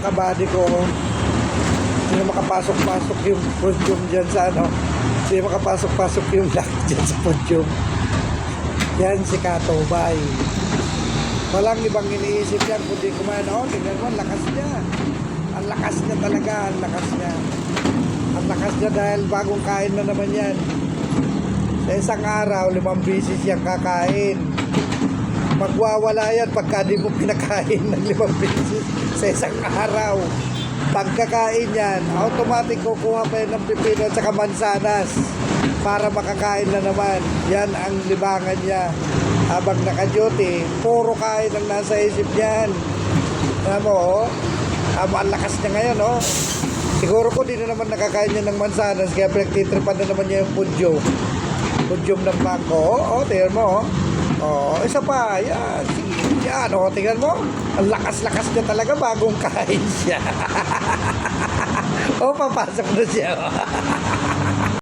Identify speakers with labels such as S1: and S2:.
S1: kabady ko, hindi makapasok-pasok yung podium dyan sa ano. Hindi makapasok-pasok yung lock dyan sa podium. Yan si Katobay. Walang ibang iniisip yan kundi kumano. Tingnan mo, ang lakas niya. Ang lakas niya talaga, ang lakas niya. Ang lakas niya dahil bagong kain na naman yan. Sa isang araw, 5 beses siyang kakain. Magwawala yan pagka di mo pinakain ng 5 beses sa isang araw. Pagkakain yan, automatic kukuha pa yan ng pipino at saka mansanas para makakain na naman. Yan ang libangan niya. Habang naka-duty, puro kain ang nasa isip niyan. Alam mo, oh? Ang lakas niya ngayon, oh. Siguro ko di na naman nakakain niya ng mansanas, kaya pinagtitripan na naman niya yung pudyum ng bangko. Oh, tingnan mo, oh. Oh, isa pa, yan. Yan, oh, tingnan mo. Ang lakas-lakas niya talaga bagong kain siya. Oh, papasok na siya.